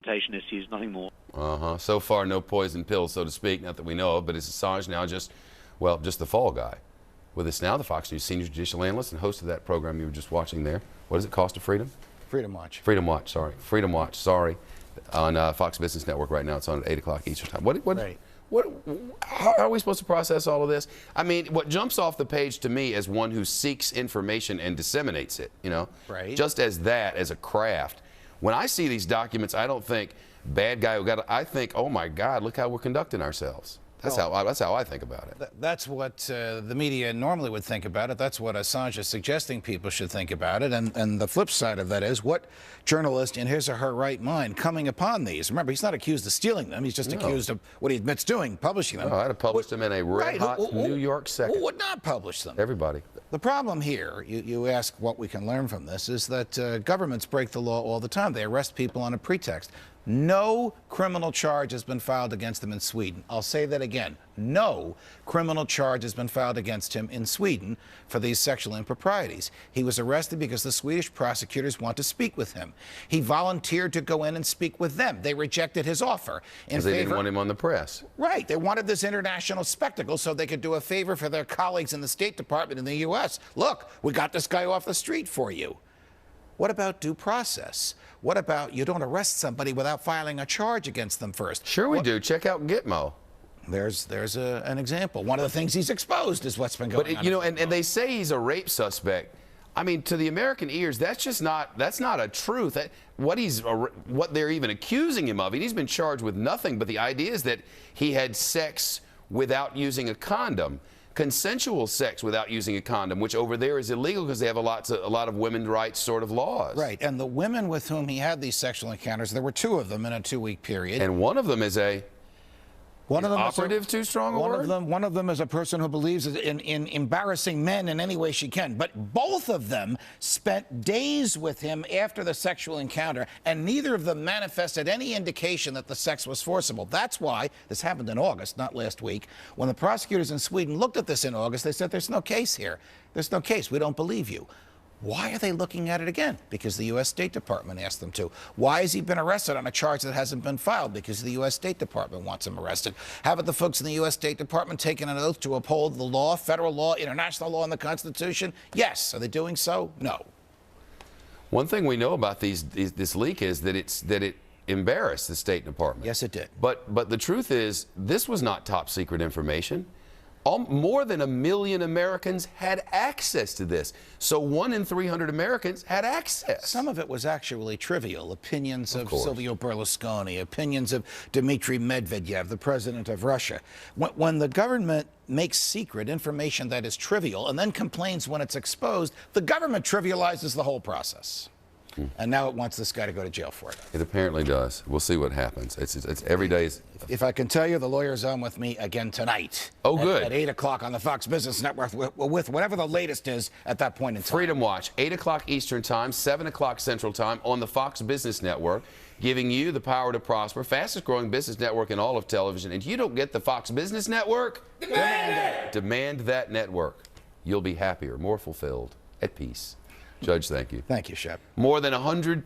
representation issues, nothing more. So far, no poison pills, so to speak, not that we know of, but is Assange now just the fall guy? With us now, the Fox News senior judicial analyst and host of that program you were just watching there. What is it, Cost of Freedom? Freedom Watch. Freedom Watch, sorry. Freedom Watch, sorry. On Fox Business Network right now. It's on at 8 o'clock Eastern Time. How are we supposed to process all of this? I mean, what jumps off the page to me as one who seeks information and disseminates it, Right. just as a craft. When I see these documents, I don't think bad guy who got it. I think, oh my God, look how we're conducting ourselves. That's how I think about it. That's what the media normally would think about it. That's what Assange is suggesting people should think about it. And the flip side of that is, what journalist in his or her right mind coming upon these? Remember, he's not accused of stealing them. He's just accused of what he admits doing, publishing them. No, I'd have published them in a red-hot New York second. Who would not publish them? Everybody. The problem here, you ask what we can learn from this, is that governments break the law all the time. They arrest people on a pretext. No criminal charge has been filed against him in Sweden. I'll say that again. No criminal charge has been filed against him in Sweden for these sexual improprieties. He was arrested because the Swedish prosecutors want to speak with him. He volunteered to go in and speak with them. They rejected his offer. Because they didn't want him on the press. Right. They wanted this international spectacle so they could do a favor for their colleagues in the State Department in the U.S. Look, we got this guy off the street for you. What about due process? What about you don't arrest somebody without filing a charge against them first? Sure we do. Check out Gitmo. There's an example. One of the things he's exposed is what's been going on. And they say he's a rape suspect. I mean, to the American ears, that's not a truth. What they're even accusing him of, and he's been charged with nothing, but the idea is that he had sex without using a condom. Consensual sex without using a condom, which over there is illegal because they have a lot of women's rights sort of laws. Right, and the women with whom he had these sexual encounters, there were 2 of them in a 2-week period. And one of them is operative, too strong a word? One of them is a person who believes in embarrassing men in any way she can. But both of them spent days with him after the sexual encounter, and neither of them manifested any indication that the sex was forcible. That's why this happened in August, not last week. When the prosecutors in Sweden looked at this in August, they said, there's no case here. There's no case. We don't believe you. Why are they looking at it again? Because the U.S. State Department asked them to. Why has he been arrested on a charge that hasn't been filed? Because the U.S. State Department wants him arrested. Haven't the folks in the U.S. State Department taken an oath to uphold the law, federal law, international law, and the Constitution? Yes. Are they doing so? No. One thing we know about this leak is that it embarrassed the State Department. Yes, it did. But the truth is, this was not top secret information. More than 1 million Americans had access to this. So 1 in 300 Americans had access. Some of it was actually trivial. Opinions of Silvio Berlusconi, opinions of Dmitry Medvedev, the president of Russia. When the government makes secret information that is trivial and then complains when it's exposed, the government trivializes the whole process. And now it wants this guy to go to jail for it. It apparently does. We'll see what happens. It's every day. If I can tell you, the lawyer's on with me again tonight. Oh, good. At 8 o'clock on the Fox Business Network with whatever the latest is at that point in time. Freedom Watch, 8 o'clock Eastern Time, 7 o'clock Central Time on the Fox Business Network, giving you the power to prosper, fastest growing business network in all of television. And you don't get the Fox Business Network? Demand it! Demand that network. You'll be happier, more fulfilled, at peace. Judge, thank you. Thank you, Shep. More than 100